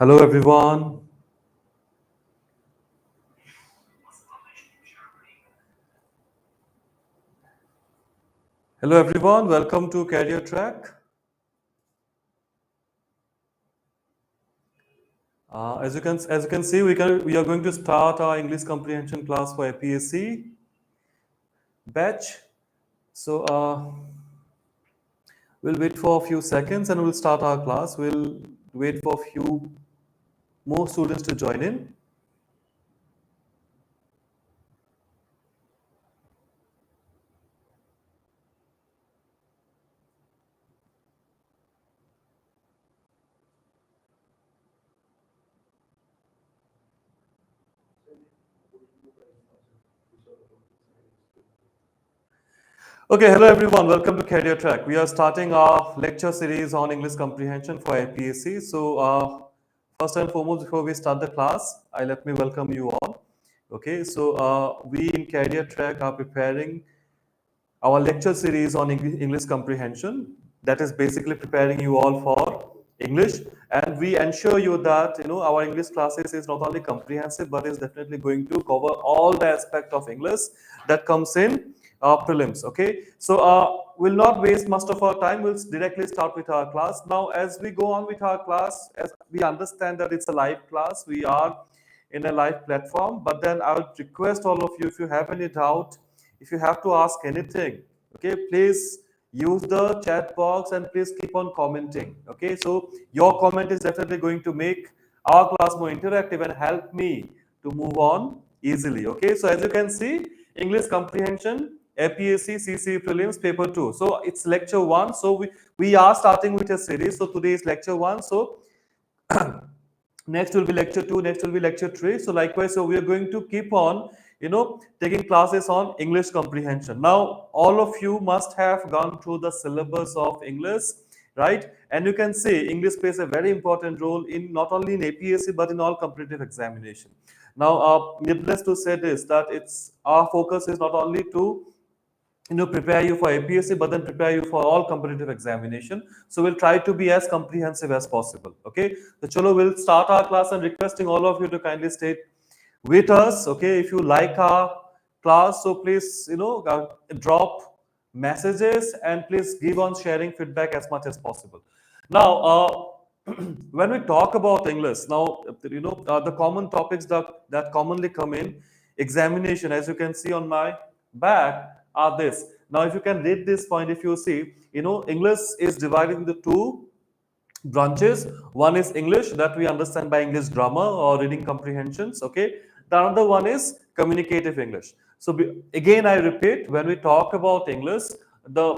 Hello, everyone. Hello, everyone. Welcome to Career Track. As you can see, we are going to start our English comprehension class for APSC batch. So we'll wait for a few seconds and we'll start our class. We'll wait for a few more students to join in. Okay, hello everyone. Welcome to Career Track. We are starting our lecture series on English comprehension for APSC. So, first and foremost, before we start the class, let me welcome you all. Okay, so we in Career Track are preparing our lecture series on English comprehension. That is basically preparing you all for English, and we ensure you that our English classes is not only comprehensive but is definitely going to cover all the aspect of English that comes in prelims. Okay, so we'll not waste much of our time. We'll directly start with our class now. As we go on with our class, as we understand that it's a live class, we are in a live platform. But then I would request all of you, if you have any doubt, if you have to ask anything, okay, please use the chat box and please keep on commenting. Okay, so your comment is definitely going to make our class more interactive and help me to move on easily. Okay, so as you can see, English comprehension, APSC CC prelims paper 2. So it's lecture 1. So we are starting with a series. So today is lecture 1. So next will be lecture 2, next will be lecture 3. So likewise, so we are going to keep on taking classes on English comprehension. Now all of you must have gone through the syllabus of English, right? And you can see English plays a very important role in not only in APSC but in all competitive examination. Now needless to say this, that it's our focus is not only to prepare you for APSC but then prepare you for all competitive examination. So we'll try to be as comprehensive as possible. Okay, so chalo, we'll start our class and requesting all of you to kindly stay with us. Okay, if you like our class, so please drop messages and please give on sharing feedback as much as possible. Now when we talk about English, now the common topics that commonly come in examination, as you can see on my back, are this. Now if you can read this point, if you see, English is divided into two branches. One is English, that we understand by English grammar or reading comprehensions. Okay, the another one is communicative English. So again I repeat, when we talk about English, the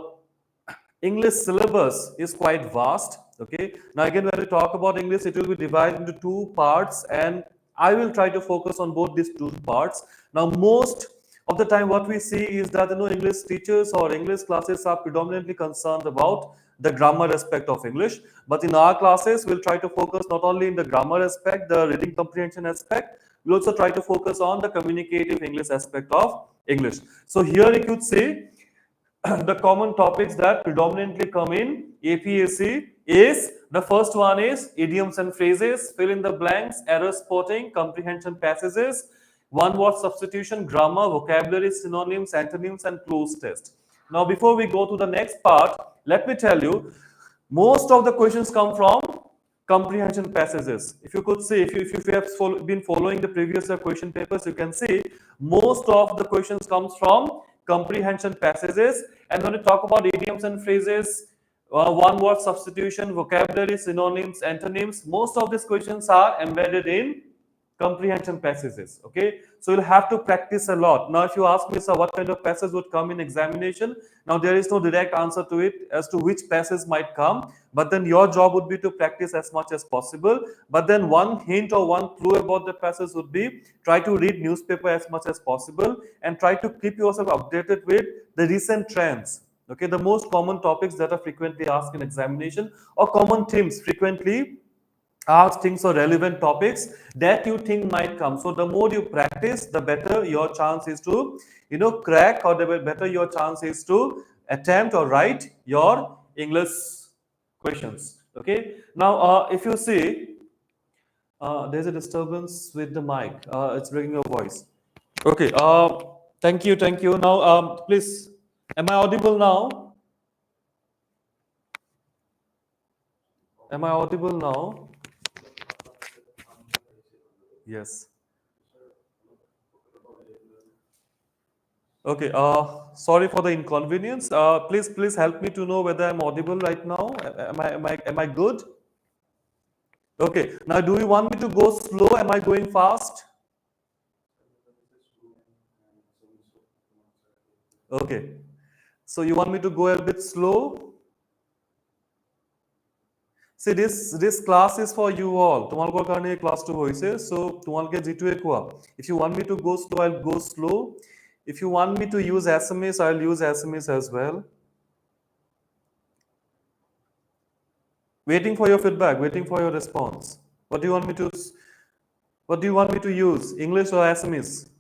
English syllabus is quite vast. Okay, now again when we talk about English, it will be divided into two parts and I will try to focus on both these two parts. Now most of the time what we see is that English teachers or English classes are predominantly concerned about the grammar aspect of English, but in our classes we'll try to focus not only in the grammar aspect, the reading comprehension aspect, we'll also try to focus on the communicative English aspect of English. So here you could say the common topics that predominantly come in APSC is, the first one is idioms and phrases, fill in the blanks, error spotting, comprehension passages, one word substitution, grammar, vocabulary, synonyms, antonyms, and clues test. Now before we go to the next part, let me tell you, most of the questions come from comprehension passages. If you could see, if you have been following the previous year question papers, you can see most of the questions comes from comprehension passages. And when we talk about idioms and phrases, one word substitution, vocabulary, synonyms, antonyms, most of these questions are embedded in comprehension passages. Okay, so you'll have to practice a lot. Now if you ask me, sir, what kind of passage would come in examination, now there is no direct answer to it as to which passage might come, but then your job would be to practice as much as possible. But then one hint or one clue about the passage would be, try to read newspaper as much as possible and try to keep yourself updated with the recent trends. Okay, the most common topics that are frequently asked in examination, or common themes frequently ask things or relevant topics that you think might come. So the more you practice, the better your chance is to crack, or the better your chance is to attempt or write your English questions. Okay, now if you see, There's a disturbance with the mic. It's breaking your voice. Okay. Thank you. Thank you. Now, please, am I audible now? Am I audible now? Yes. Okay. Sorry for the inconvenience. Please help me to know whether I'm audible right now. Am I good? Okay. Now, do you want me to go slow? Am I going fast? Okay. So you want me to go a bit slow? See, this class is for you all. তোমালোকৰ কাৰণে class টো হৈছে. So তোমালোকে যিটোৱে কোৱা. If you want me to go slow, I'll go slow. If you want me to use SMS, I'll use SMS as well. Waiting for your feedback, waiting for your response. What do you want me to use? English or SMS?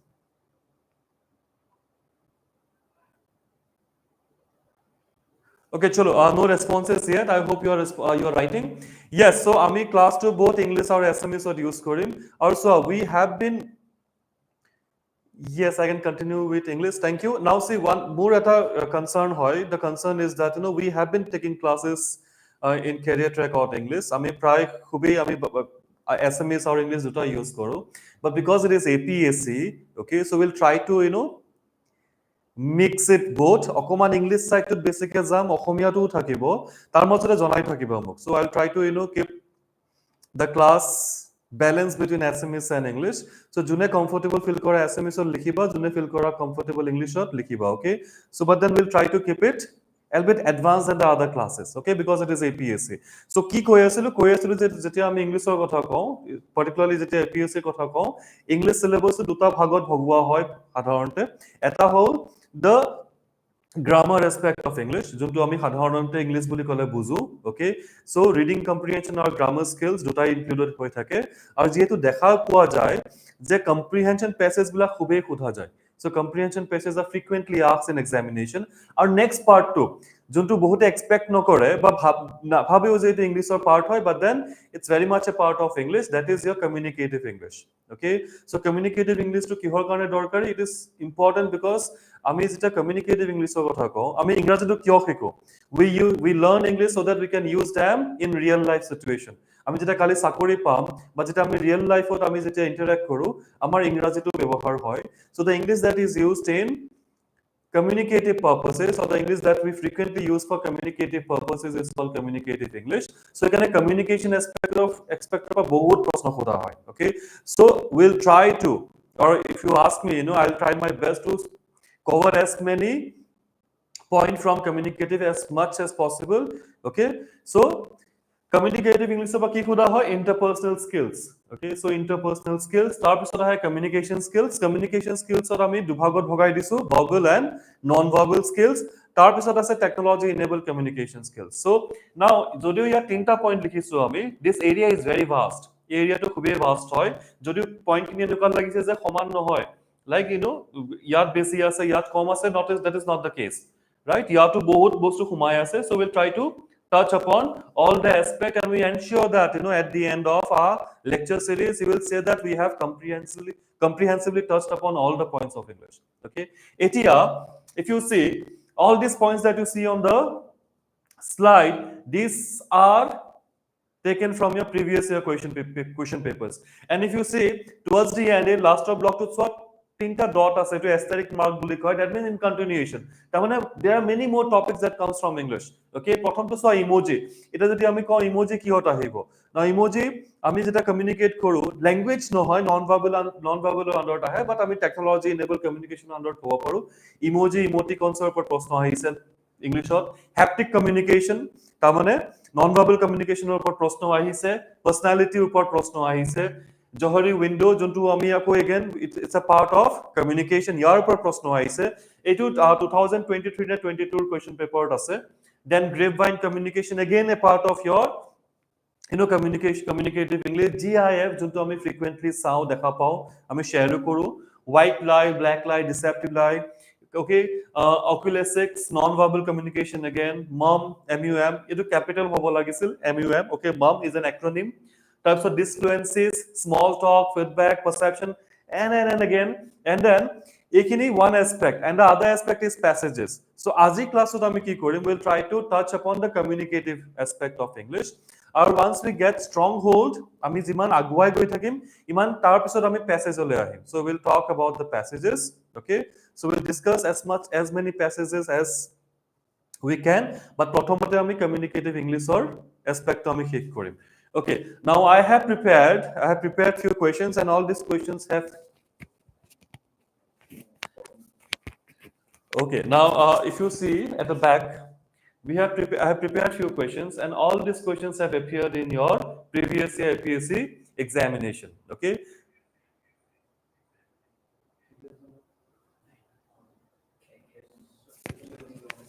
Okay, chalo. No responses yet. I hope you are writing. Yes. So ami class to both English or SMS or use korim. Also, we have been. Yes, I can continue with English. Thank you. Now, see, one more at a concern. Hoy, the concern is that we have been taking classes in career track or English. I mean, pray khubei ami SMS or English duta use koro. But because it is APSC, okay, so we'll try to mix it both. অকমান English সাইডটোত বেছিকে যাম, অসমীয়াটোও থাকিব, তাৰ মাজতে জনাই থাকিব মোক. So I'll try to keep the class balance between SMS and English. So june comfortable feel kora SMS ot likhiba, june feel kora comfortable English ot likhiba, okay? So but then we'll try to keep it a bit advanced than the other classes, okay? Because it is APSC. So ki koi asilu je jetia ami English or kotha kau, particularly jetia APSC kotha kau, English syllabus duta bhagot bhagua hoy sadharonte. Eta hol the grammar aspect of English, যোনটো আমি সাধাৰণতে English বুলি ক'লে বুজো, okay? So reading comprehension or grammar skills দুটাই included হৈ থাকে, আৰু যেহেতু দেখা পোৱা যায় যে comprehension passage বিলাক খুবেই সোধা যায়. So comprehension passages are frequently asked in examination. Our next part too, যোনটো বহুতে expect নকৰে বা ভাবেও যে এটা ইংলিশৰ part হয়, but then it's very much a part of English, that is your communicative English, okay? So communicative English to কিহৰ কাৰণে দৰকাৰী? It is important because আমি যেটা communicative Englishৰ কথা কওঁ, আমি ইংৰাজীটো কিয় Shikoh? We learn English so that we can use them in real life situation. আমি যেটা কালি চাকৰি পাম বা যেটা আমি ৰিয়েল লাইফত আমি যেটা ইন্টাৰেক্ট কৰো, আমাৰ ইংৰাজীটো ব্যৱহাৰ হয়. So the English that is used in communicative purposes, or the English that we frequently use for communicative purposes, is called communicative English. So এখানে communication aspect of বহুত প্ৰশ্ন সোধা হয়, okay? So we'll try to, or if you ask me, I'll try my best to cover as many points from communicative as much as possible, okay? So communicative English ba ki khuda hoy interpersonal skills, okay? So interpersonal skills tar pisot ahe communication skills or ami dubhagot bhogai disu, verbal and non verbal skills. Tar pisot ase technology enabled communication skills. So now jodio ya tinta point likhisu ami, this area is very vast, area to khube vast hoy, jodio point kini enuka lagise je saman nohoy, like yat besi ase yat kom ase, that is not the case, right? Yatu bahut bostu khumai ase. So we'll try to touch upon all the aspect, and we ensure that at the end of our lecture series you will say that we have comprehensively touched upon all the points of English, okay? Etia, if you see all these points that you see on the slide, these are taken from your previous year question papers. And if you see towards the end, in last of block to sort tinta dot ase to asterisk mark buli koy, that means in continuation. Tamane there are many more topics that comes from English, okay? Prothom to so emoji, eta jodi ami ko emoji ki hota hibo. Now emoji ami jeta communicate koru, language no hoy, non verbal under ta hai, but ami technology enabled communication under hobo paru. Emoji emoticons or por proshno ahise English or haptic communication, tamane non verbal communication or por proshno ahise, personality upor proshno ahise, Johari window jontu ami ako again it's a part of communication, yar upor proshno ahise. Etu 2023 na 22 question paper ase. Then grapevine communication, again a part of your communicative English. GIF jontu ami frequently sao dekha pao, ami share koru, white lie, black lie, deceptive lie, okay? Oculesics, non-verbal communication, again MUM, MUM, etu capital hobo lagisil, MUM, okay? MUM is an acronym, types of disfluencies, small talk, feedback, perception, and again, and then এইখিনি one aspect, and the other aspect is passages. So আজি ক্লাছত আমি কি কৰিম, we'll try to touch upon the communicative aspect of English. আৰু once we get strong hold, আমি যিমান আগুৱাই গৈ থাকিম ইমান তাৰ পিছত আমি প্যাসেজলৈ আহিম. So we'll talk about the passages. Okay, so we'll discuss as many passages as we can, but প্ৰথমতে আমি communicative Englishৰ aspect আমি শেষ কৰিম. Okay, now I have prepared few questions, and all these questions have. Okay, now if you see at the back, I have prepared few questions, and all these questions have appeared in your previous year APSC examination. Okay.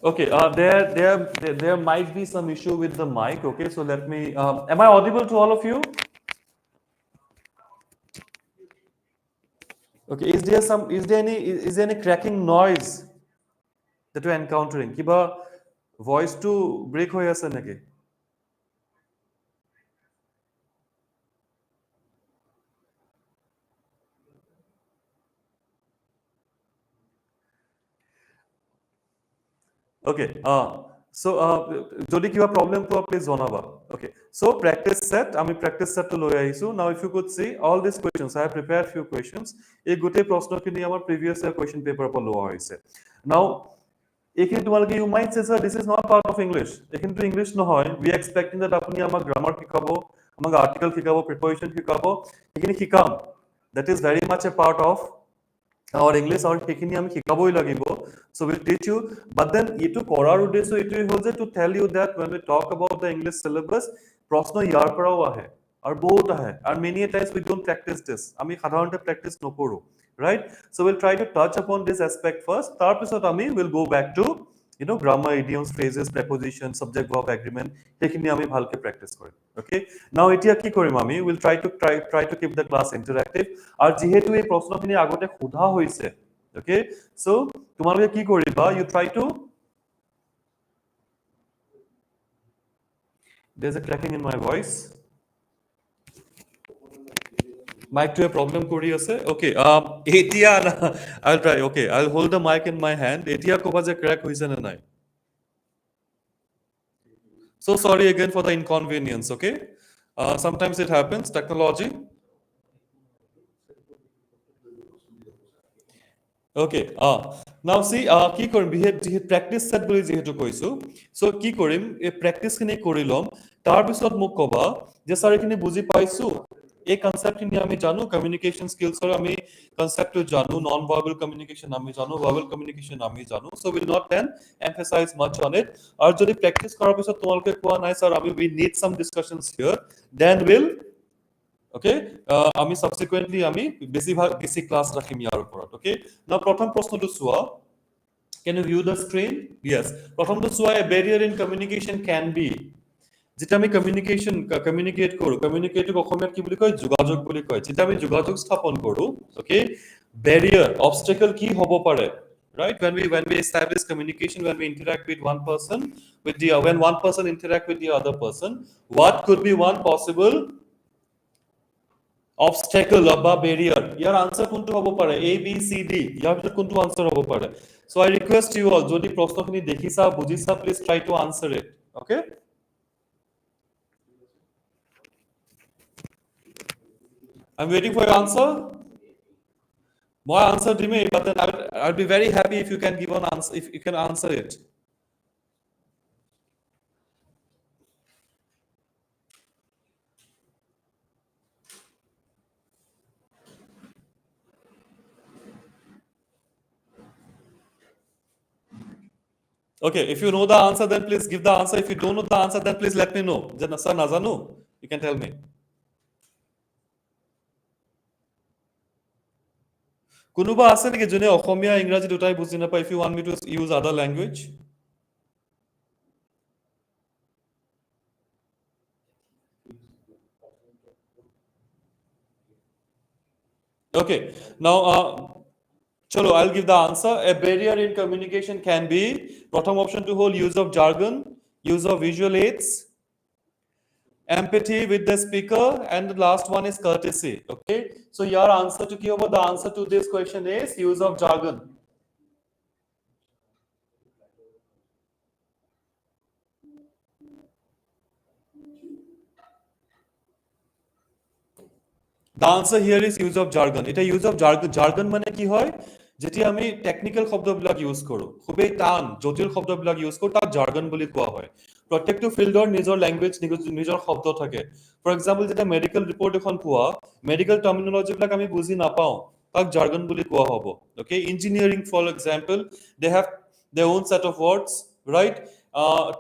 Okay, there might be some issue with the mic. Okay, so let me. Am I audible to all of you? Okay, is there any cracking noise that you're encountering? Kiba voice to break hoye ase naki? Okay, so jodi kiba problem to please jonaba. Okay, so practice set, ami practice set to loi ahisu. Now if you could see all these questions, I have prepared few questions. Ei gote proshno kini amar previous year question paper par loa hoise. Now এখানে তোমালোকে you might say sir this is not part of English. এখানে তো English নহয়, we are expecting that আপনি আমাক grammar শিকাবো, আমাক article শিকাবো, preposition শিকাবো, এখানে শিকাম. That is very much a part of our English, or সেইখিনি আমি শিকাবই লাগিব. So we'll teach you, but then এটো কৰাৰ উদ্দেশ্য এটোই হ'ল যে to tell you that when we talk about the English syllabus, প্ৰশ্ন ইয়াৰ পৰাও আহে আৰু বহুত আহে, and many times we don't practice this. আমি সাধাৰণতে practice নকৰো, right? So we'll try to touch upon this aspect first. তাৰ পিছত আমি will go back to grammar, idioms, phrases, prepositions, subject verb agreement, সেইখিনি আমি ভালকে practice কৰিম. Okay, now এতিয়া কি কৰিম আমি, will try to keep the class interactive, আৰু যেহেতু এই প্ৰশ্নখিনি আগতে সোধা হৈছে. Okay, so তোমালোকে কি কৰিবা, you try to. There's a cracking in my voice. Mic to a problem kori ase. Okay, etia I'll try. Okay, I'll hold the mic in my hand. Etia koba je crack hoise na nai. So sorry again for the inconvenience. Okay, sometimes it happens, technology. Okay, now see কি কৰিম, practice set বুলি যেহেতু কৈছো, so কি কৰিম, এই practice খিনি কৰি লম, তাৰ পিছত মোক কবা যে স্যাৰ এখিনি বুজি পাইছো, এই কনসেপ্ট খিনি আমি জানো, কমিউনিকেশন স্কিলছৰ আমি কনসেপ্টটো জানো, নন ভাৰ্বাল কমিউনিকেশন আমি জানো, ভাৰ্বাল কমিউনিকেশন আমি জানো, so we'll not then emphasize much on it. আৰু যদি practice কৰাৰ পিছত তোমালোকে কোৱা নাই স্যাৰ আমি we need some discussions here, then we'll. Okay, আমি subsequently আমি বেছি ক্লাস ৰাখিম ইয়াৰ ওপৰত. Okay, now প্ৰথম প্ৰশ্নটো চোৱা, can you view the screen? Yes, প্ৰথমটো চোৱা, a barrier in communication can be, যেটা আমি communicate কৰো, communicate অসমীয়াত কি বুলি কয়, যোগাযোগ বুলি কয়, যেটা আমি যোগাযোগ স্থাপন কৰো. Okay, barrier, obstacle কি হ'ব পাৰে, right? When we establish communication, when we interact with one person when one person interact with the other person, what could be one possible obstacle বা barrier? ইয়াৰ আনসার কোনটো হ'ব পাৰে, A B C D, ইয়াৰ ভিতৰত কোনটো answer হ'ব পাৰে? So I request you all, যদি প্ৰশ্নখিনি দেখিছা বুজিছা, please try to answer it. Okay, I'm waiting for your answer. My answer to me, but then I'll be very happy if you can give an answer, if you can answer it. Okay, if you know the answer, then please give the answer. If you don't know the answer, then please let me know. Sir, nazanu, you can tell me. কোনোবা আছে নেকি যোনে অসমীয়া ইংৰাজী দুটাই বুজি নাপায়? If you want me to use other language. Okay, now chalo, I'll give the answer. A barrier in communication can be, prothom option to hold, use of jargon, use of visual aids, Empathy with the speaker, and the last one is courtesy. Okay, so your answer to Kyoba, the answer to this question is use of jargon. The answer here is use of jargon. It a use of jargon. Jargon মানে কি হয়? যেটি আমি technical শব্দবিলাক use কৰো, খুবেই টান জটিল শব্দবিলাক ইউজ কৰো, তাক জার্গন বুলি কোৱা হয়। প্ৰত্যেকটো ফিল্ডৰ নিজৰ ল্যাঙ্গুৱেজ নিজৰ শব্দ থাকে। ফৰ এক্সাম্পল যেতিয়া মেডিকেল ৰিপৰ্ট এখন পোৱা, মেডিকেল টাৰ্মিনোলজিবিলাক আমি বুজি নাপাওঁ, তাক জার্গন বুলি কোৱা হ'ব। Okay, engineering for example, they have their own set of words, right?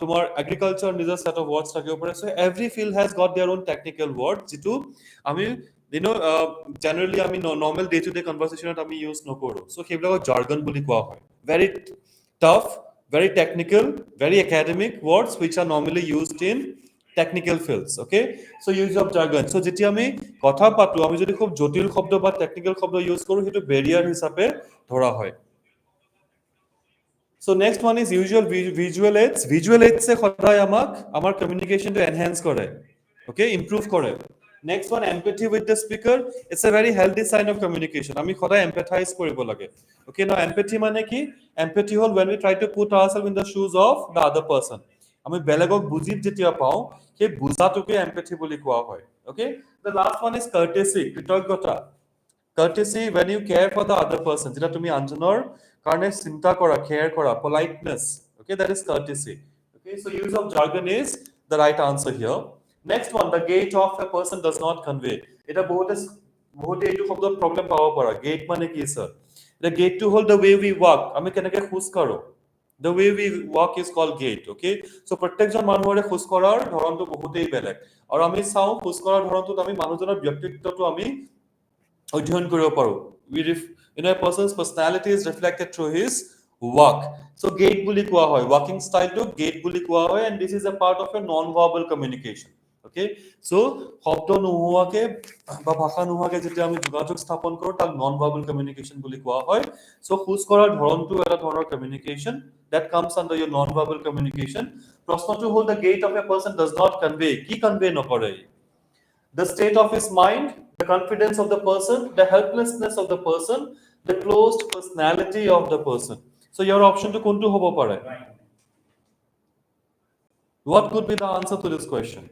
তোমাৰ এগ্ৰিকালচাৰ নিজৰ set of words থাকিব পাৰে। So every field has got their own technical words, যিটো আমি generally আমি normal day to day conversation আমি use নকৰো। So সেইবিলাকক jargon বুলি কোৱা হয়। Very tough, very technical, very academic words which are normally used in technical fields. Okay, so use of jargon. So যেতিয়া আমি কথা পাতো, আমি যদি খুব জটিল শব্দ বা টেকনিক্যাল শব্দ ইউজ কৰো, সেইটো বেৰিয়াৰ হিচাপে ধৰা হয়। So next one is usual visual aids. Visual aids se সদায় আমাক আমাৰ communication to enhance কৰে, okay, improve কৰে। Next one, empathy with the speaker. It's a very healthy sign of communication. আমি সদায় empathize কৰিব লাগে। Okay, now empathy মানে কি? Empathy হল when we try to put ourselves in the shoes of the other person. আমি বেলেগক বুজি যেতিয়া পাওঁ, সেই বুজাটোকে empathy বুলি কোৱা হয়। Okay, the last one is courtesy, কৃতজ্ঞতা। Courtesy, when you care for the other person, যেটা তুমি আনজনৰ কাৰণে চিন্তা কৰা, care কৰা, politeness. Okay, that is courtesy. Okay, so use of jargon is the right answer here. Next one, the gait of a person does not convey. এটা বহুতে এইটো শব্দত problem পাব পাৰা। Gait মানে কি sir? The gait to hold the way we walk. আমি কেনেকে খোজ কাঢ়ো? The way we walk is called gait. Okay, so প্ৰত্যেকজন মানুহৰে খোজ কঢ়াৰ ধৰণটো বহুতেই বেলেগ। আৰু আমি চাওঁ খোজ কঢ়াৰ ধৰণটোত আমি মানুহজনৰ ব্যক্তিত্বটো আমি অধ্যয়ন কৰিব পাৰো। A person's personality is reflected through his walk. So gait বুলি কোৱা হয়, walking style to gait বুলি কোৱা হয়, and this is a part of a non-verbal communication. Okay, so শব্দ নোহোৱাকে বা ভাষা নোহোৱাকে যেতিয়া আমি যোগাযোগ স্থাপন কৰো, তাক non-verbal communication বুলি কোৱা হয়। So খোজ কঢ়াৰ ধৰণটো এটা ধৰণৰ communication that comes under your non-verbal communication. প্ৰশ্নটো হ'ল the gait of a person does not convey, কি convey নকৰে? The state of his mind, the confidence of the person, the helplessness of the person, the closed personality of the person. So your option to kuntu hobo pare. What could be the answer to this question?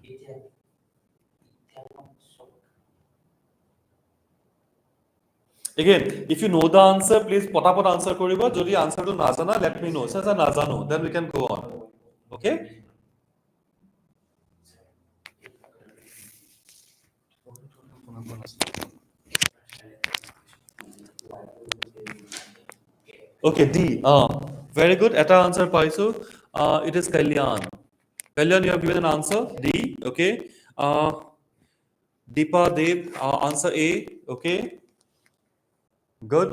Again, if you know the answer, please potapot answer koriba. Jodi answer to najana, let me know. Since I najano, then we can go on. Okay? Okay, D. Very good. Eta answer paisu. It is Kalyan. Kalyan, you have given an answer. D. Okay. Deepa Dev, answer A. Okay. Good.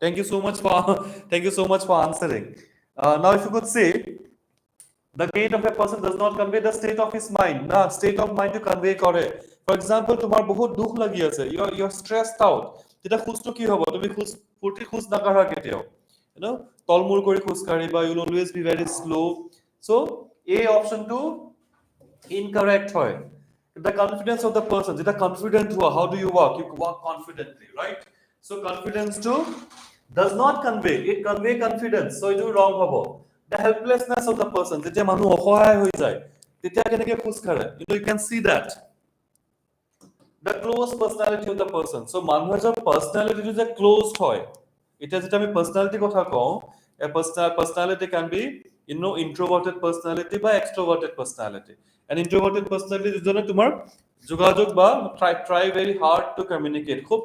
Thank you so much for thank you so much for answering. Now, if you could say, the gait of a person does not convey the state of his mind. Na state of mind to convey kore. For example, তোমার বহুত দুখ লাগি আছে, you're stressed out. যেটা খুঁজটো কি হ'ব? তুমি ফুটি খুঁজ নাকাঢ়া কেতিয়াও। You know, তলমূৰ কৰি খুঁজ কাঢ়িবা, you will always be very slow. So, A option 2 incorrect হয়। The confidence of the person, যেটা confident হোৱা, how do you walk? You walk confidently, right? So confidence 2 does not convey, it convey confidence, so it will wrong হ'ব। The helplessness of the person, যেতিয়া মানুহ অসহায় হৈ যায়, তেতিয়া কেনেকে খোজ কাঢ়ে? You can see that. The closed personality of the person. So মানুহৰ যে personality যে closed হয়, এতিয়া যেতিয়া আমি personality কথা কওঁ, a personality can be introverted personality বা extroverted personality. An introverted personality যিজনে তোমাৰ যোগাযোগ বা try very hard to communicate, খুব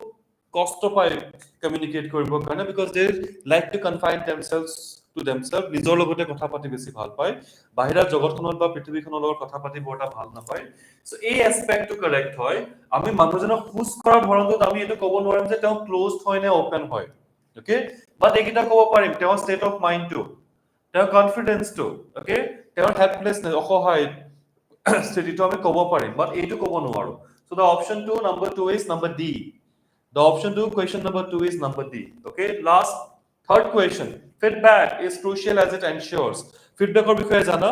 কষ্ট পায় communicate কৰিবৰ কাৰণে, because they like to confine themselves to themselves, নিজৰ লগতে কথা পাতি বেছি ভাল পায়, বাহিৰা জগতখনত বা পৃথিৱীখনৰ লগত কথা পাতি বৰটা ভাল নাপায়। সো এই এসপেক্টটো কাৰেক্ট হয়। আমি মানুহজনক খুজ কৰাৰ ধৰণটোত আমি এইটো ক'ব নোৱাৰিম যে তেওঁ ক্লোজড হয় নে ওপেন হয়। ওকে, বাট এইকেইটা ক'ব পাৰিম, তেওঁৰ ষ্টেট অফ মাইণ্ডটো, তেওঁৰ কনফিডেন্সটো, ওকে, তেওঁৰ হেল্পলেছনেছ, অসহায় স্থিতিটো আমি ক'ব পাৰিম, বাট এইটো ক'ব নোৱাৰো। So the option 2 number 2 is number D. The option 2, question number 2 is number D. Okay, last third question. Feedback is crucial as it ensures. Feedback or বিষয়ে জানা?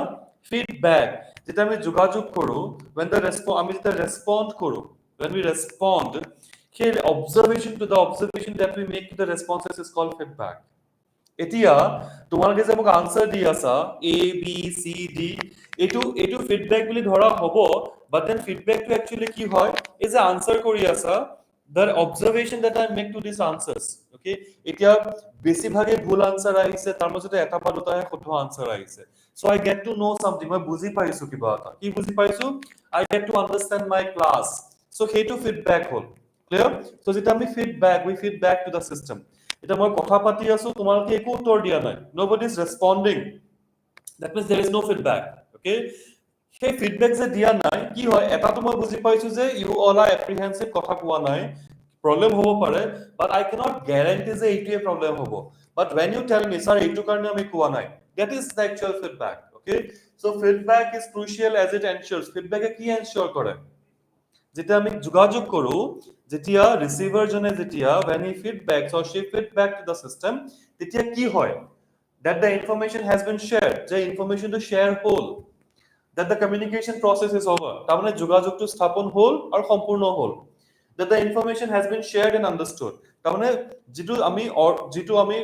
Feedback যেটা আমি যোগাযোগ করো, when the respond আমি যেটা respond করো, when we respond, here observation to the observation that we make to the responses is called feedback. এতিয়া তোমালোকে যে মোক আনসাৰ দি আছা এ বি সি ডি এইটো ফিডবেক বুলি ধৰা হ'ব, বাট দেন ফিডবেকটো একচুয়ালি কি হয়, এই যে আনসাৰ কৰি আছা the observation that I make to these answers, okay, এতিয়া বেছিভাগে ভুল আনসাৰ আহিছে, তাৰ মাজতে এটা বা দুটাহে শুদ্ধ আনসাৰ আহিছে, so I get to know something, মই বুজি পাইছো কিবা এটা, কি বুজি পাইছো, I get to understand my class, so সেইটো ফিডবেক হ'ল, clear, so যেতিয়া আমি we feedback to the system, এটা মই কথা পাতি আছো, তোমালোকে একো উত্তৰ দিয়া নাই, nobody is responding, that means there is no feedback, okay, সেই ফিডবেক যে দিয়া নাই কি হয়, এটা তো মই বুজি পাইছো যে ইউ অল আৰ এপ্ৰিহেনসিভ, কথা কোৱা নাই, প্ৰবলেম হ'ব পাৰে, বাট আই কেনট গ্যাৰান্টি যে এইটোৱে প্ৰবলেম হ'ব, but when you tell me sir এইটো কাৰণে আমি কোৱা নাই, that is the actual feedback, okay, so feedback is crucial as it ensures, feedback কি এনশিওর কৰে, যেতিয়া আমি যোগাযোগ কৰো, যেতিয়া ৰিসিভাৰ জনে যেতিয়া when he feedbacks or she feedback to the system, তেতিয়া কি হয়, that the information has been shared, যে ইনফৰমেশনটো শেয়াৰ হ'ল, that the communication process is over, তাৰ মানে যোগাযোগটো স্থাপন হ'ল আৰু সম্পূৰ্ণ হ'ল, that the information has been shared and understood, তাৰ মানে যিটো আমি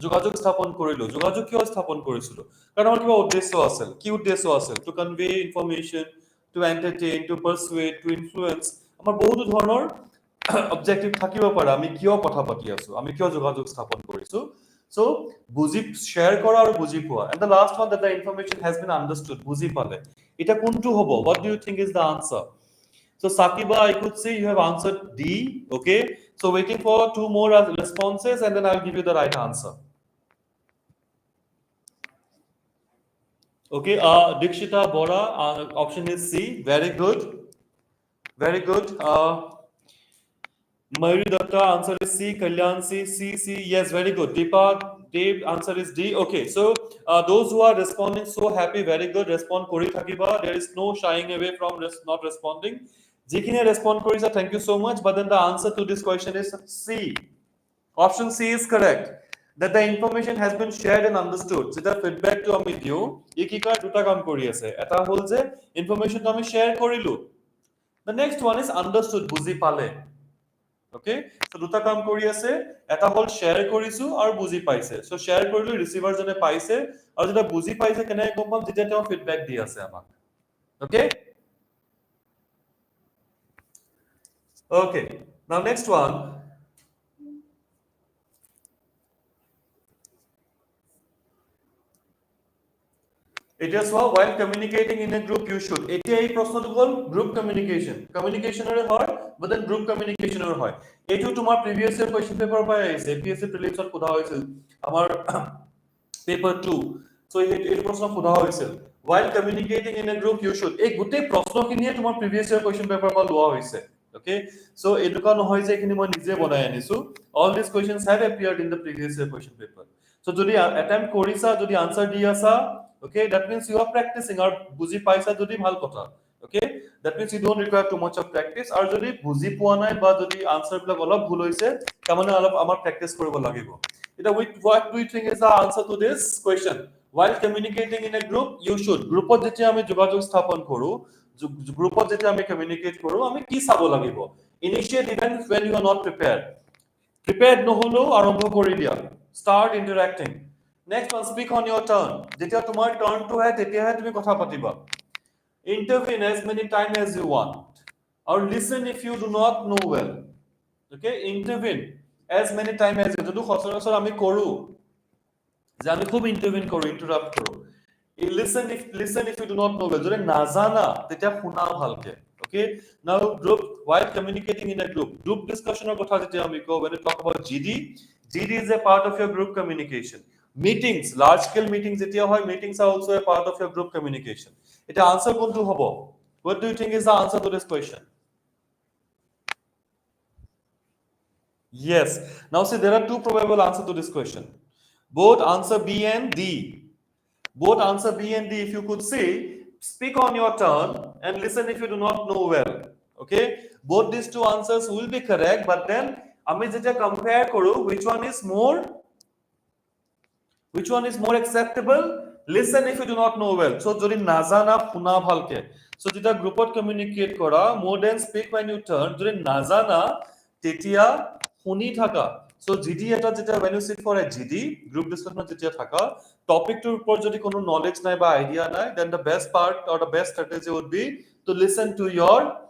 যোগাযোগ স্থাপন কৰিলো, যোগাযোগ কিয় স্থাপন কৰিছিলো, কাৰণ আমাৰ কিবা উদ্দেশ্য আছিল, কি উদ্দেশ্য আছিল, to convey information, to entertain, to persuade, to influence, আমাৰ বহুতো ধৰণৰ অবজেক্টিভ থাকিব পাৰে, আমি কিয় কথা পাতি আছো, আমি কিয় যোগাযোগ স্থাপন কৰিছো, so বুজি শেয়াৰ কৰা আৰু বুজি পোৱা, and the last one that the information has been understood, বুজি পালে, এটা কোনটো হ'ব, what do you think is the answer, so Sakiba, I could see you have answered D, okay, so waiting for two more responses and then I'll give you the right answer. Okay, Dikshita Bora, option is C, very good, very good. Mayuri Datta, answer is C. Kalyan C, yes, very good. Dev, answer is D. Okay, so those who are responding, so happy, very good. Respond kori thakiba. There is no shying away from not responding. Jikine respond korisa, thank you so much. But then the answer to this question is C. Option C is correct. That the information has been shared and understood. So the feedback to ami diu, ekika duta kam kori ase. Eta hol je information to ami share korilu. The next one is understood, buzi pale. Okay, so দুটা কাম কৰি আছে, এটা হল share কৰিছো আৰু বুজি পাইছে, so share কৰিলো, ৰিসিভাৰ জনে পাইছে, আৰু যেটা বুজি পাইছে কেনে গম পাম, যেতিয়া তেওঁ ফিডবেক দি আছে আমাক, okay, okay, now next one, এতিয়া চোৱা, while communicating in a group you should, এতিয়া এই প্ৰশ্নটো হ'ল গ্ৰুপ কমিউনিকেশনৰে হয়, but then গ্ৰুপ কমিউনিকেশনৰ হয়, এইটো তোমাৰ প্ৰিভিয়াস ইয়াৰ কোৱেশ্চন পেপাৰ পৰা আহিছে, APSC প্ৰিলিমছত সোধা হৈছিল আমাৰ পেপাৰ 2, so এই প্ৰশ্ন সোধা হৈছিল, while communicating in a group you should, এই গোটেই প্ৰশ্নখিনিয়ে তোমাৰ প্ৰিভিয়াস ইয়াৰ কোৱেশ্চন পেপাৰ পৰা লোৱা হৈছে, okay, so এইটোকা নহয় যে এইখিনি মই নিজে বনাই আনিছো, all these questions have appeared in the previous year question paper, so যদি attempt কৰিছা, যদি answer দি আছা, okay, that means you are practicing, or বুজি পাইছা যদি ভাল কথা, okay, that means you don't require too much of practice, আৰু যদি বুজি পোৱা নাই বা যদি answer বিলাক অলপ ভুল হৈছে, তাৰমানে অলপ আমাৰ practice কৰিব লাগিব, এটা what do you think is the answer to this question, while communicating in a group you should, গ্ৰুপত যেতিয়া আমি যোগাযোগ স্থাপন কৰো, গ্ৰুপত যেতিয়া আমি কমিউনিকেট কৰো, আমি কি চাব লাগিব, initiate events when you are not prepared নহলো আৰম্ভ কৰি দিয়া, start interacting, next one, speak on your turn, যেতিয়া তোমাৰ turn to হয় তেতিয়াহে তুমি কথা পাতিবা, intervene as many time as you want, or listen if you do not know well, okay, intervene as many time as you, যদি সচৰাচৰ আমি কৰো, যে আমি খুব intervene কৰো, interrupt কৰো, listen if you do not know well, যদি নাজানা তেতিয়া শুনা ভালকে, okay, now group, while communicating in a group discussion or কথা যেতিয়া আমি কও, when you talk about GD is a part of your group communication, meetings, large scale meetings যেতিয়া হয়, meetings are also a part of your group communication, এটা answer কোনটো হ'ব, what do you think is the answer to this question, yes, now see there are two probable answers to this question, both answer B and D, both answer B and D, if you could say, speak on your turn and listen if you do not know well, okay, both these two answers will be correct, but then আমি যেটা compare কৰো, which one is more acceptable, listen if you do not know well. So jodi nazana shuna bhalke. So jeta groupot communicate kora more than speak when you turn. Jodi nazana tetia shuni thaka. So GD eta jeta when you sit for a GD group discussion jetia thaka topic to upor jodi kono knowledge nai ba idea nai, then the best part or the best strategy would be to listen to your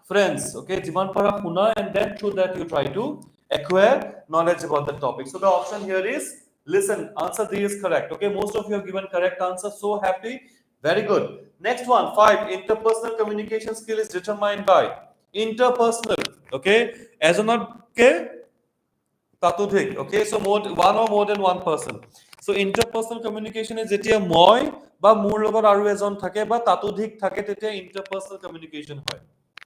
friends, okay, jiman para shuna, and then through that you try to acquire knowledge about the topic. So the option here is listen. Answer D is correct. Okay, most of you have given correct answer. So happy. Very good. Next one, 5. Interpersonal communication skill is determined by interpersonal. Okay, as a not okay, tatudhik. Okay, so one or more than one person. So interpersonal communication is jetia moi ba mur logot aru ejon thake ba tatudhik thake tetia interpersonal communication hoy.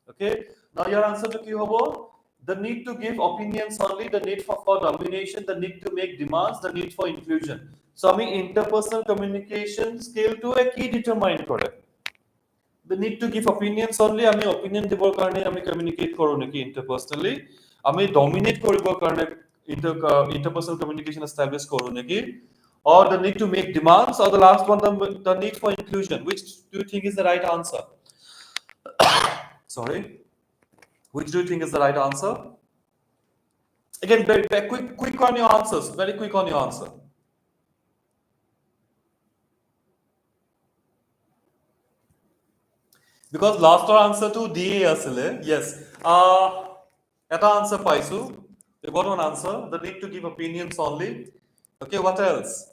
Okay, now your answer to ki hobo? The need to give opinions only, the need for domination, the need to make demands, the need for inclusion. So I mean interpersonal communication skill to a key determine kore. The need to give opinions only, I mean opinion dibor karone I mean communicate koro neki interpersonally. I mean dominate koribor karone interpersonal communication establish koro neki, or the need to make demands, or the last one the need for inclusion. Which do you think is the right answer? Sorry. Which do you think is the right answer? Again, very quick on your answers. Very quick on your answer. Because last answer to D asile. Yes. Eta answer paisu. You got one answer. The need to give opinions only. Okay. What else?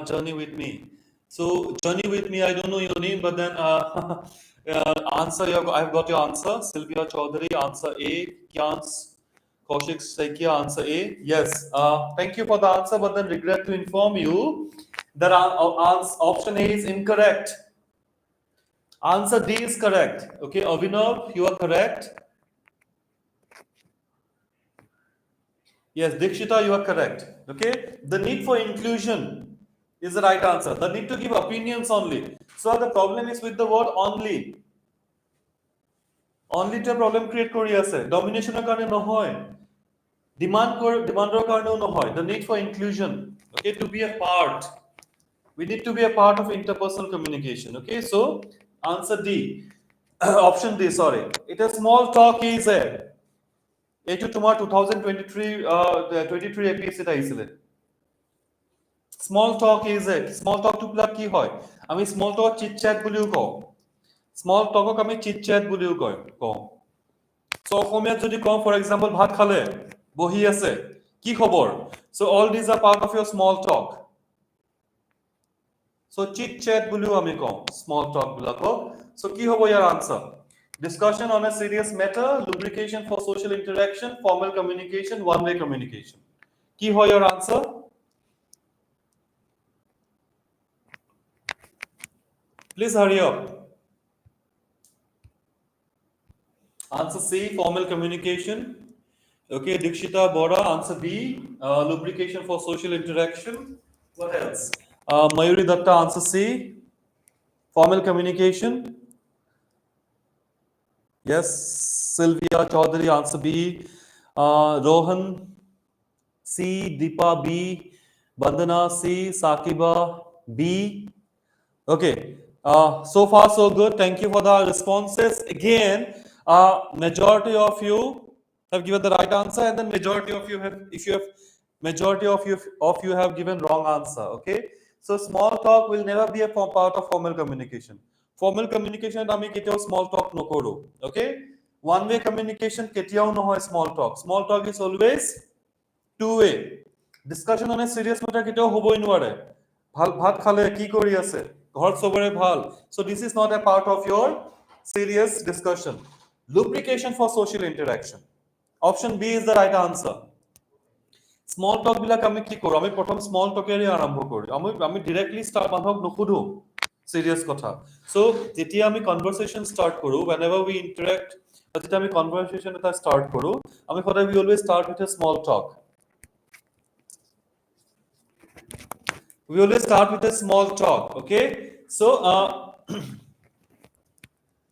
Journey with me. So journey with me. I don't know your name, but then answer. I've got your answer. Sylvia Chaudhary. Answer A. Kyans Kaushik Saikia. Answer A. Yes. Thank you for the answer, but then regret to inform you that option A is incorrect. Answer D is correct. Okay, Avinav, you are correct. Yes, Dikshita, you are correct. Okay, the need for inclusion is the right answer. The need to give opinions only. So the problem is with the word only. Only to problem create kori ase. Domination karone nohoy. Demandor karone nohoy. The need for inclusion. Okay, to be a part. We need to be a part of interpersonal communication. Okay, so answer D. Option D, sorry. It is small talk is a. Eju tomar 2023 APSC ta aisile. Small talk is it. Small talk to plug ki hoy. Ami small talk chit chat buliu ko. Small talk ok ami chit chat buliu ko. So Okomia jodi kom, for example, bhat khale, bohi ase, ki khobor. So all these are part of your small talk. So chit chat buliu ami kom. Small talk bulako. So ki hobo your answer? Discussion on a serious matter, lubrication for social interaction, formal communication, one-way communication. Ki hoy your answer? Please hurry up. Answer C, formal communication. Okay, Dikshita Bora. Answer B, lubrication for social interaction. What else? Mayuri Datta. Answer C, formal communication. Yes, Sylvia Chaudhary. Answer B. Rohan C, Deepa B, Bandana C, Sakiba B. Okay, so far so good. Thank you for the responses. Again, majority of you have given the right answer, and then majority of you have, majority of you have given wrong answer. Okay, so small talk will never be a part of formal communication. Formal communication ami ketiyao small talk nokoru. Okay, one way communication ketiyao nohoy small talk. Small talk is always two-way. Discussion on a serious matter ketiyao hoboi nware. Bhat khale ki kori ase, ghor sobore bhal. So this is not a part of your serious discussion. Lubrication for social interaction. Option B is the right answer. Small talk bilak ami ki koru? Ami prothom small talk eri arambho kori. Ami directly start manhok nokhudu serious kotha. So jetia ami conversation start koru, whenever we interact, jetia ami conversation eta start koru, ami khoda we always start with a small talk. We always start with a small talk. Okay, so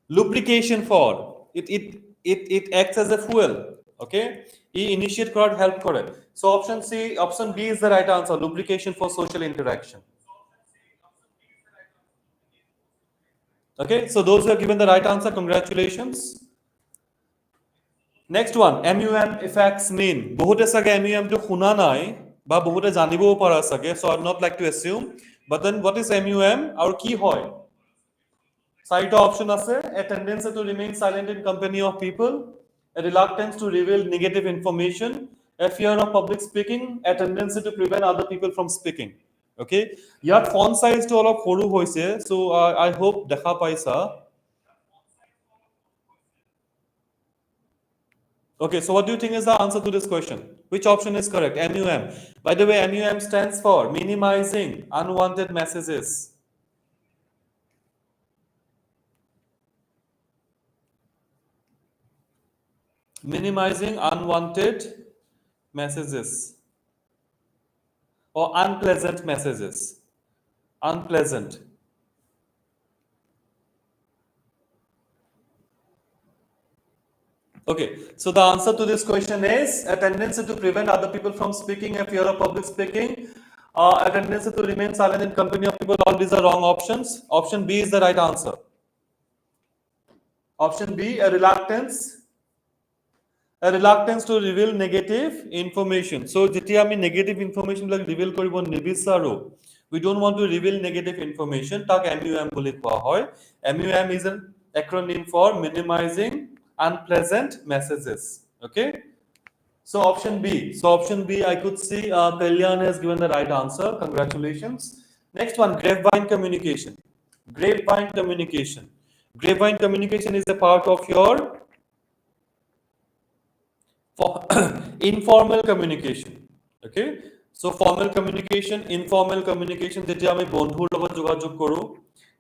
lubrication for it acts as a fuel. Okay, initiate crowd help kore. So option B is the right answer. Lubrication for social interaction. Okay, so those who have given the right answer, congratulations. Next one, MUM effects mean. Bohote sage MUM to khuna nai, ba bohote janibo para sage, so I would not like to assume. But then what is MUM? Our key hoy. Side option ase, a tendency to remain silent in company of people, a reluctance to reveal negative information, a fear of public speaking, a tendency to prevent other people from speaking. Okay, yat font size to olop horu hoise, so I hope dekha paisa. Okay, so what do you think is the answer to this question? Which option is correct? MUM. By the way, MUM stands for minimizing unwanted messages. Minimizing unwanted messages or unpleasant messages. Unpleasant. Okay, so the answer to this question is a tendency to prevent other people from speaking, a fear of public speaking, a tendency to remain silent in company of people. All these are wrong options. Option B is the right answer. Option B, a reluctance to reveal negative information. So, jetia ami negative information like reveal koribo nibisaro. We don't want to reveal negative information. Tak MUM boli koa hoy. MUM is an acronym for minimizing unpleasant messages. Okay. So option B. So option B, I could see Kalyan has given the right answer. Congratulations. Next one, grapevine communication. Grapevine communication. Grapevine communication is a part of your informal communication. Okay. So formal communication, informal communication. যেটা আমি বন্ধুর লগত যোগাযোগ কৰো,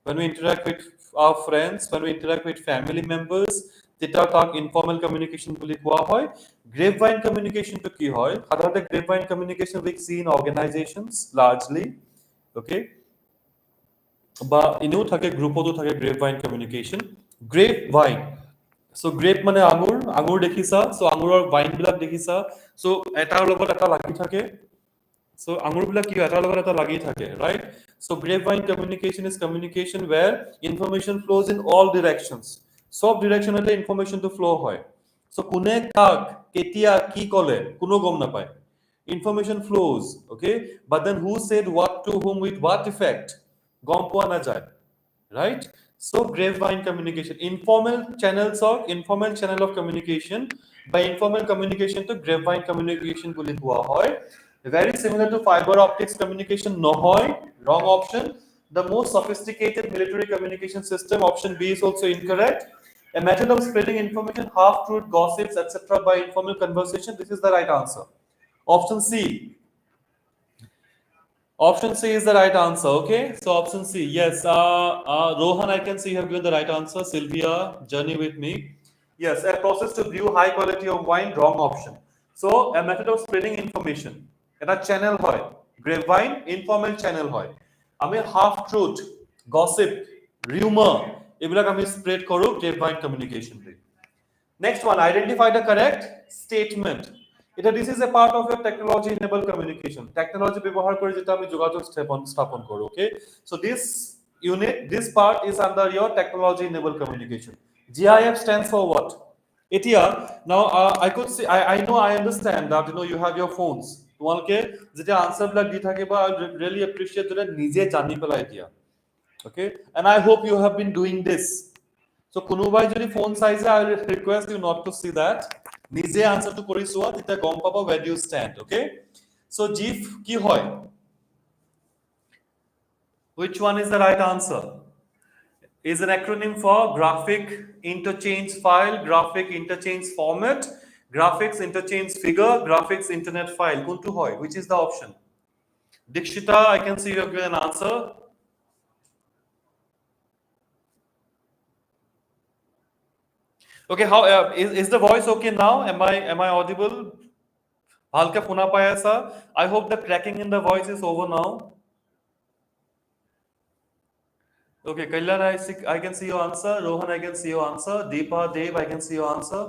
when we interact with our friends, when we interact with family members, যেটা তাক informal communication বুলি কোৱা হয়. Grapevine communication to কি হয়? সাধাৰণতে grapevine communication we see in organizations largely. Okay. বা এনেও থাকে গ্ৰুপতো থাকে grapevine communication. Grapevine. So grape মানে আঙুৰ, আঙুৰ দেখিছা, so আঙুৰৰ ভাইন বিলাক দেখিছা, so এটাৰ লগত এটা লাগি থাকে, so আঙুৰ বিলাক কি এটাৰ লগত এটা লাগি থাকে, right? So grapevine communication is communication where information flows in all directions. সব ডিরেকশনতে ইনফরমেশন তো ফ্লো হয়, so কোনে কাক কেতিয়া কি কলে কোনো গম নাপায়, information flows, okay, but then who said what to whom with what effect গম পোৱা নাযায়, right? So grapevine communication, informal channel of communication. By informal communication to grapevine communication বুলি কোৱা হয়. Very similar to fiber optics communication নহয়, wrong option. The most sophisticated military communication system, option B is also incorrect. A method of spreading information, half truth, gossips, etc. by informal conversation. This is the right answer. Option C. Option C is the right answer. Okay, so option C, yes. Rohan, I can see you have given the right answer. Sylvia, journey with me. Yes, a process to brew high quality of wine. Wrong option. So a method of spreading information. Eta channel hoy. Grapevine, informal channel hoy. Ami half truth, gossip, rumor. Ebilak ami spread koru grapevine communication. Next one, identify the correct statement. This is a part of your technology enabled communication. Technology ব্যবহার করে যেটা আমি যোগাযোগ স্থাপন করব, okay? So this unit, this part is under your technology enabled communication. GIF stands for what? Etia, now I could see, I know, I understand that you have your phones. তোমালকে যেটা answer block দি থাকে বা I really appreciate that নিজে জানি পেলাই দিয়া. Okay? And I hope you have been doing this. So কোনোবাই যদি phone চাইছে, I will request you not to see that. নিজে আনসার তো কৰি চোৱা, তেতিয়া গম পাবা where do you stand, okay? So GIF কি হয়? Which one is the right answer? Is an acronym for graphic interchange file, graphic interchange format, graphics interchange figure, graphics internet file. কোনটো হয়? Which is the option? Dikshita, I can see you have given an answer. Okay, how is the voice okay now? Am I audible? Halka puna paya sa. I hope the cracking in the voice is over now. Okay, Kalyan, I can see your answer. Rohan, I can see your answer. Deepa, Dev, I can see your answer.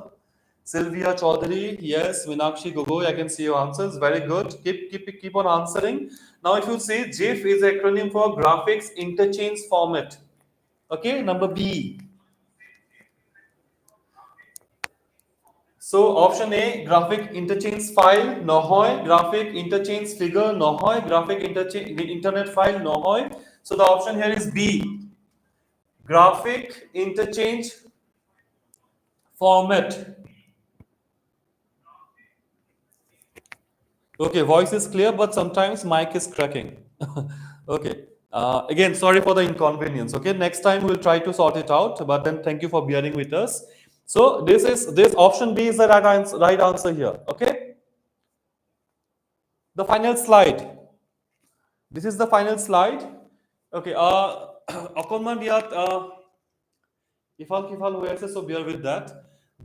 Sylvia Chaudhary, yes. Meenakshi Gogoi, I can see your answers. Very good. Keep on answering. Now, if you see, GIF is acronym for graphics interchange format. Okay, number B. So option A, graphic interchange file nohoy, graphic interchange figure nohoy, graphic interchange internet file nohoy. So the option here is B, graphic interchange format. Okay, voice is clear, but sometimes mic is cracking. Okay. Again, sorry for the inconvenience. Okay, next time we'll try to sort it out. But then, thank you for bearing with us. So this option B is the right answer here. Okay, the final slide. This is the final slide. Okay. অকণমান ইয়াত ইফাল সিফাল হৈ আছে, so bear with that.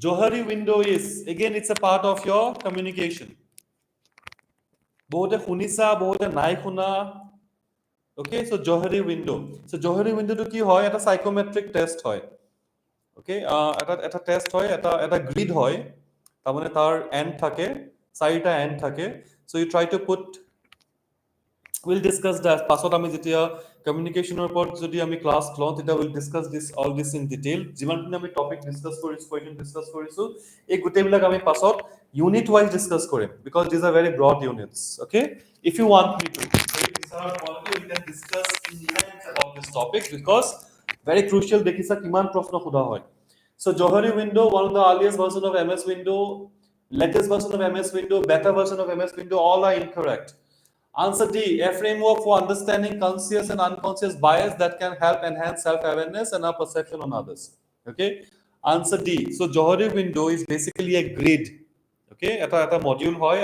Johari window is again it's a part of your communication. বহুতে শুনিছা, বহুতে নাই শুনা. Okay, so Johari window. So Johari window to কি হয়? এটা psychometric test হয়. Okay, এটা টেস্ট হয়, এটা গ্রিড হয়, তার মানে তার এন্ড থাকে, চাৰিটা এন্ড থাকে. So you try to put, we'll discuss that পাছত আমি যেতিয়া কমিউনিকেশনৰ ওপৰত যদি আমি ক্লাছ লওঁ তেতিয়া we'll discuss this all this in detail. যিমানখিনি আমি টপিক ডিসকাস কৰিছো, কুৱেশ্যন ডিসকাস কৰিছো, এই গোটেইবিলাক আমি পাছত unit wise discuss Karim, because these are very broad units. Okay, if you want me to, so if these are important, we can discuss in length about this topic, because very crucial. দেখিছা কিমান প্ৰশ্ন সোধা হয়. So Johari window, one of the earliest version of MS window, latest version of MS window, better version of MS window, all are incorrect. Answer D, a framework for understanding conscious and unconscious bias that can help enhance self-awareness and our perception on others. Okay, answer D. So Johari window is basically a grid. Okay, এটা module হয়,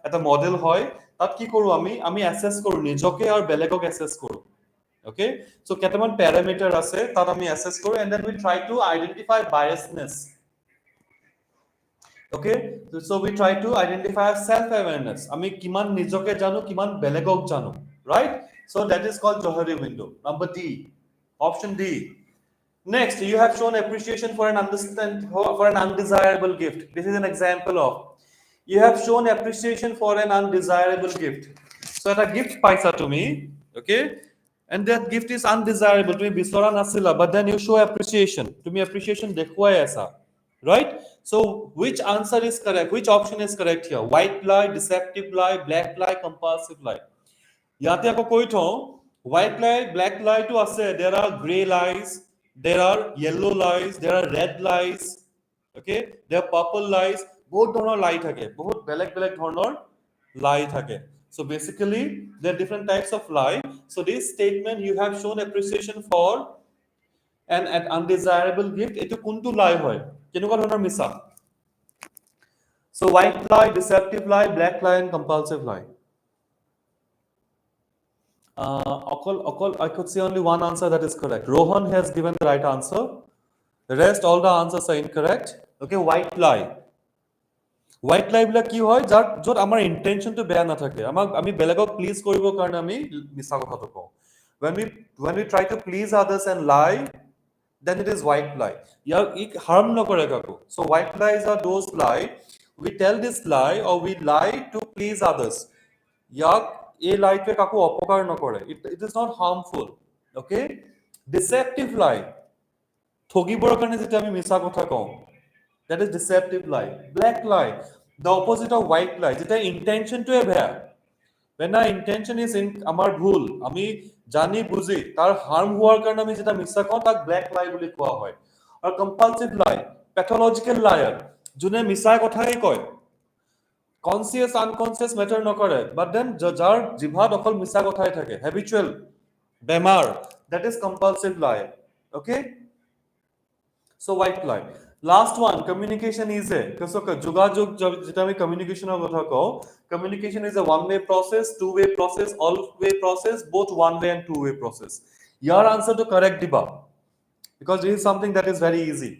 এটা model হয়, তাত কি কৰো আমি assess কৰো নিজকে আৰু বেলেগক অ্যাসেস কৰো. Okay, so কেইটামান প্যাৰামিটাৰ আছে তাত আমি অ্যাসেস কৰো, and then we try to identify biasness. Okay, so we try to identify self awareness. আমি কিমান নিজকে জানো, কিমান বেলেগক জানো, right? So that is called Johari window. Number D, option D. Next, you have shown appreciation for an undesirable gift. This is an example of, you have shown appreciation for an undesirable gift. So এটা gift paisa to me, okay, and that gift is undesirable, তুমি বিচৰা নাছিলা, but then you show appreciation, তুমি appreciation দেখুৱাই আছা, right? So which answer is correct? Which option is correct here? White lie, deceptive lie, black lie, compulsive lie. ইয়াতে আকৌ কৈ থওঁ, white lie, black lie to আছে, there are gray lies, there are yellow lies, there are red lies, okay, there are purple lies. বহুত ধৰণৰ লাই থাকে, বহুত বেলেগ বেলেগ ধৰণৰ লাই থাকে. So basically there are different types of lie. So this statement, you have shown appreciation for an undesirable gift, etu kuntu lie hoy, kenuka dhৰণৰ মিছা? So white lie, deceptive lie, black lie, and compulsive lie. I could see only one answer that is correct. Rohan has given the right answer. The rest, all the answers are incorrect. Okay, white lie. White lie বিলাক কি হয়, য'ত আমাৰ ইন্টেনশনটো বেয়া নাথাকে, আমি বেলেগক please কৰিবৰ কাৰণে আমি মিছা কথাটো কওঁ. When we try to please others and lie, then it is white lie. Yak harm nokore kaku. So white lies are those lie, we tell this lie or we lie to please others. Yak a lie pe kaku opokar nokore. It is not harmful. Okay, deceptive lie, ঠগিবৰ কাৰণে যেটা আমি মিছা কথা কওঁ, that is deceptive lie. Black lie, the opposite of white lie, যেটা intention to বেয়া. When our intention is in আমার ভুল, আমি জানি বুঝি তার হার্ম হওয়ার কারণে আমি যেটা মিছা কওঁ তাক ব্ল্যাক লাই বুলি কোৱা হয়. আৰু কম্পালসিভ লাই, প্যাথলজিক্যাল লায়ার, যোনে মিছা কথাই কয়, কনসিয়াস আনকনসিয়াস ম্যাটার নকৰে, বাট দেন যাৰ জিভাত অকল মিছা কথাই থাকে, হ্যাবিচুয়াল বেমাৰ, that is compulsive lie. Okay, so white lie. Last one, communication is a, যোগাযোগ যেটা আমি কমিউনিকেশনের কথা কও, communication is a one-way process, two-way process, all-way process, both one-way and two-way process. Your answer to correct diba, because this is something that is very easy.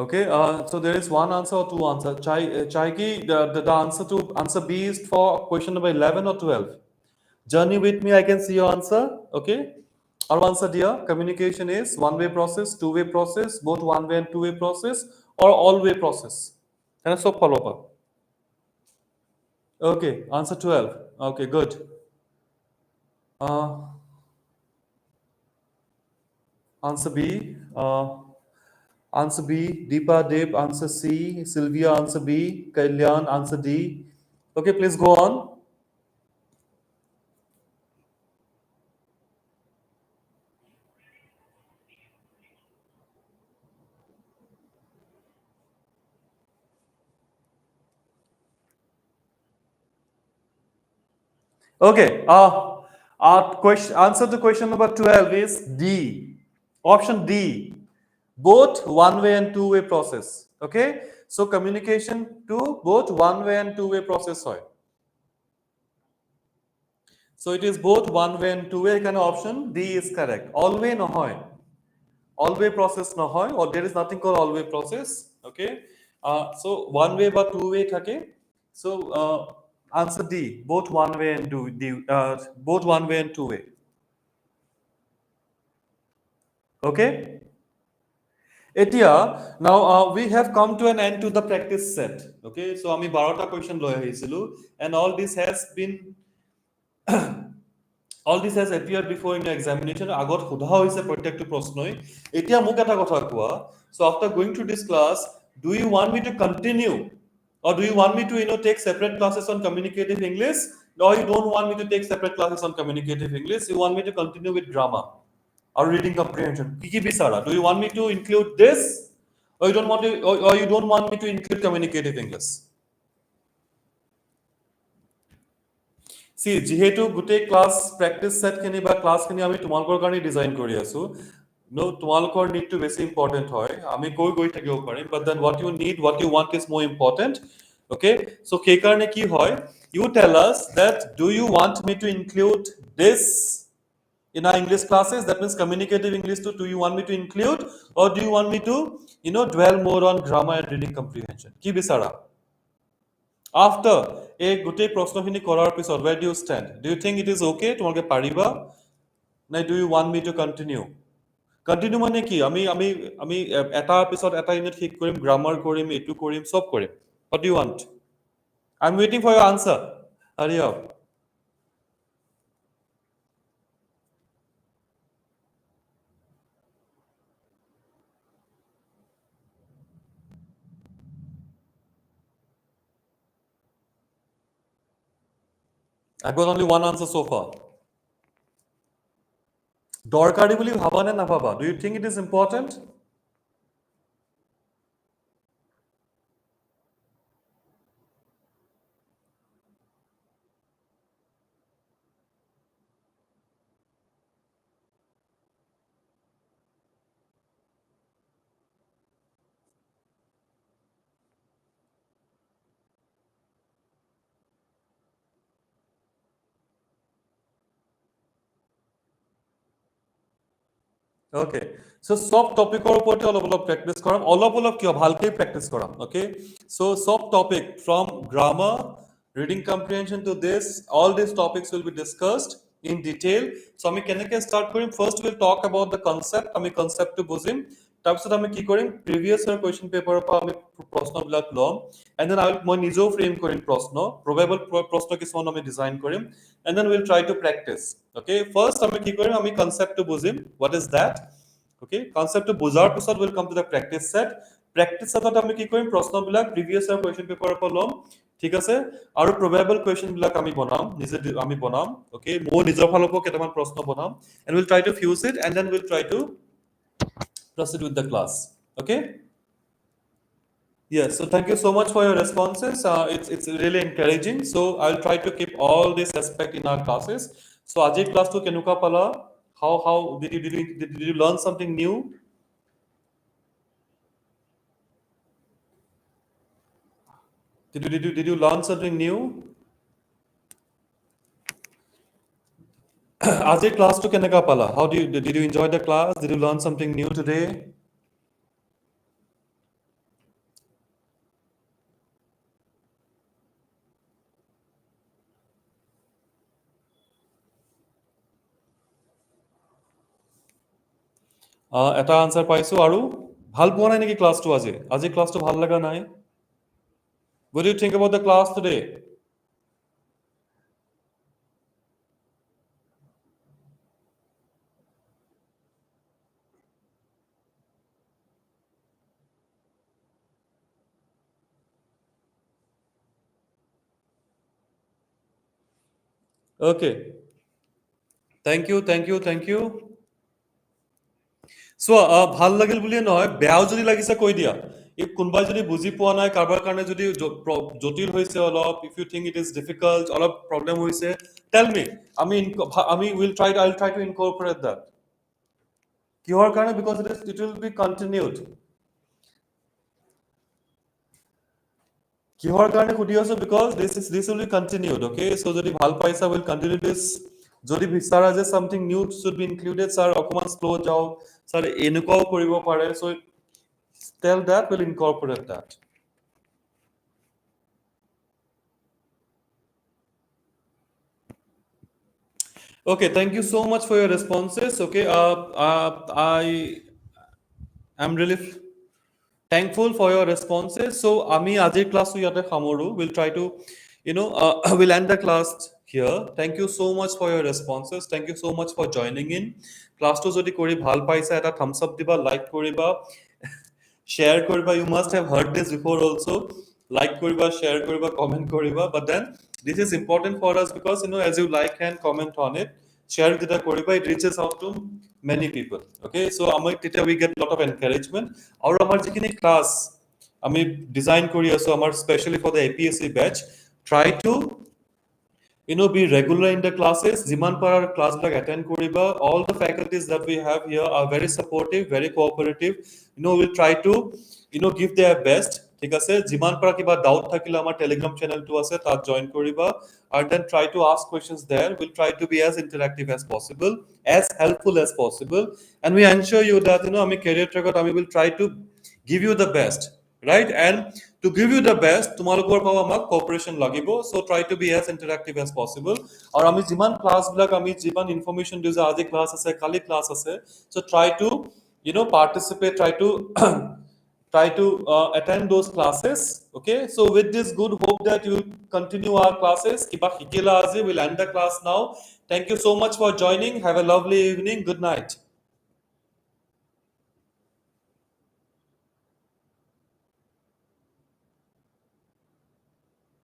Okay, so there is one answer or two answers. Chaiki, the answer B is for question number 11 or 12? Journey with me, I can see your answer. Okay. Our answer, dear. Communication is one-way process, two-way process, both one-way and two-way process, or all-way process. And so follow up. Okay. Answer 12. Okay. Good. Uh, answer B. Answer B. Deepa, Deep. Answer C. Sylvia. Answer B. Kalyan. Answer D. Okay. Please go on. Okay. Our question answer to question number 12 is D. Option D. Both one-way and two-way process. Okay. So communication to both one-way and two-way process. Hoy. So it is both one-way and two-way. Kind of option D is correct. All-way no hoy. All-way process no hoy, or there is nothing called all-way process. Okay. So one-way but two-way thake. So answer D. Both one-way and both one-way and two-way. Okay. Etia, now we have come to an end to the practice set. Okay, so ami 12 question loi ahisilu, and all this has appeared before in your examination. Agot sudha hoise protektu prosnoi. Etia muk eta kotha koa. So after going through this class, do you want me to continue, or do you want me to take separate classes on communicative English, or you don't want me to take separate classes on communicative English? You want me to continue with grammar or reading comprehension? Kiki Bisara, do you want me to include this, or you don't want to, or you don't want me to include communicative English? See, যিহেতু গোটেই class practice সেটখিনি বা ক্লাছখিনি আমি তোমালোকৰ কাৰণে design কৰি আছো, no তোমালোকৰ নিডটো বেছি ইম্পৰ্টেণ্ট হয়, আমি গৈ থাকিব পাৰিম, but then what you want is more important. Okay, so সেইকাৰণে কি হয়, you tell us that do you want me to include this in our English classes? That means communicative English too. Do you want me to include, or do you want me to dwell more on grammar and reading comprehension? Ki bisara? After a গোটেই প্ৰশ্নখিনি কৰাৰ পিছত, where do you stand? Do you think it is okay? তোমালোকে পাৰিবা? Now do you want me to continue? Continue মানে কি? আমি এটা পিছত এটা ইউনিট ঠিক কৰিম, গ্ৰামাৰ কৰিম, এটো কৰিম, সব কৰিম. What do you want? I'm waiting for your answer. Hurry up. I got only one answer so far. দৰকাৰী বুলি ভাবা নে নাভাবা? Do you think it is important? Okay. So সব টপিকৰ ওপৰতে অলপ প্ৰেক্টিছ কৰাম, অলপ কিয় ভালকে প্ৰেক্টিছ কৰাম. Okay. So সব topic from grammar, reading comprehension to this, all these topics will be discussed in detail. So আমি কেনেকৈ start Karim? First we'll talk about the concept. আমি conceptটো বুজিম. তাৰপিছত আমি কি কৰিম? Previous year question paper পৰা আমি প্ৰশ্নবিলাক ল'ম, and then মই নিজেও frame কৰিম প্ৰশ্ন, probable প্ৰশ্ন কিছুমান আমি design Karim, and then we'll try to practice. Okay, first আমি কি কৰিম? আমি conceptটো বুজিম. What is that? Okay, conceptটো বুজাৰ পিছত we'll come to the practice set. Practice setত আমি কি কৰিম? প্ৰশ্নবিলাক previous year question paper পৰা ল'ম, ঠিক আছে, আৰু probable question বিলাক আমি বনাম, আমি বনাম. Okay, মই নিজৰ ফালৰ পৰা কেইটামান প্ৰশ্ন বনাম, and we'll try to fuse it, and then we'll try to proceed with the class. Okay. Yes, so thank you so much for your responses. It's really encouraging. So I'll try to keep all this aspect in our classes. So Ajay class to kenuka pala. How did you learn something new? Did you learn something new? Ajay class to kenuka pala. How did you enjoy the class? Did you learn something new today? এটা answer পাইছো আৰু ভাল পোৱা নাই নেকি ক্লাছটো আজি আজি ক্লাছটো ভাল লগা নাই what do you think about the class today okay thank you চোৱা ভাল লাগিল বুলিয়ে নহয় বেয়াও যদি লাগিছে কৈ দিয়া if কোনোবাই যদি বুজি পোৱা নাই কাৰোবাৰ কাৰণে যদি জটিল হৈছে অলপ if you think it is difficult অলপ প্ৰব্লেম হৈছে tell me আমি will try I'll try to incorporate that কিহৰ কাৰণে because it will be continued কিহৰ কাৰণে সুধি আছো because this will be continued okay so যদি ভাল পাইছা will continue this যদি বিচাৰা যে something new should be included sir অকমান slow যাও sir এনেকুৱাও কৰিব পাৰে so tell that will incorporate that okay thank you so much for your responses okay I am really thankful for your responses so আমি আজিৰ ক্লাছটো ইয়াতে সামৰো we'll try to we'll end the class here thank you so much for your responses thank you so much for joining in ক্লাছটো যদি কৰি ভাল পাইছা এটা thumbs up দিবা লাইক কৰিবা share কৰিবা you must have heard this before also like কৰিবা share কৰিবা comment কৰিবা but then this is important for us because as you like and comment on it share data কৰিবা it reaches out to many people okay so আমাৰ তেতিয়া we get lot of encouragement আৰু আমাৰ যিখিনি class আমি design কৰি আছো আমাৰ specially for the APSC batch try to be regular in the classes jiman par class black attend koriba all the faculties that we have here are very supportive very cooperative we'll try to give their best ঠিক আছে jiman par kiba doubt thakile amar telegram channel to ase tat join koriba and then try to ask questions there we'll try to be as interactive as possible as helpful as possible and we ensure you that ami career track ami will try to give you the best right and to give you the best তোমালোকৰ পৰা আমাক cooperation লাগিব so try to be as interactive as possible আৰু আমি যিমান class বিলাক আমি যিমান information দিও যে আজি ক্লাছ আছে কালি ক্লাছ আছে so try to participate try to try to attend those classes okay so with this good hope that you continue our classes kiba hikila azi will end the class now thank you so much for joining have a lovely evening good night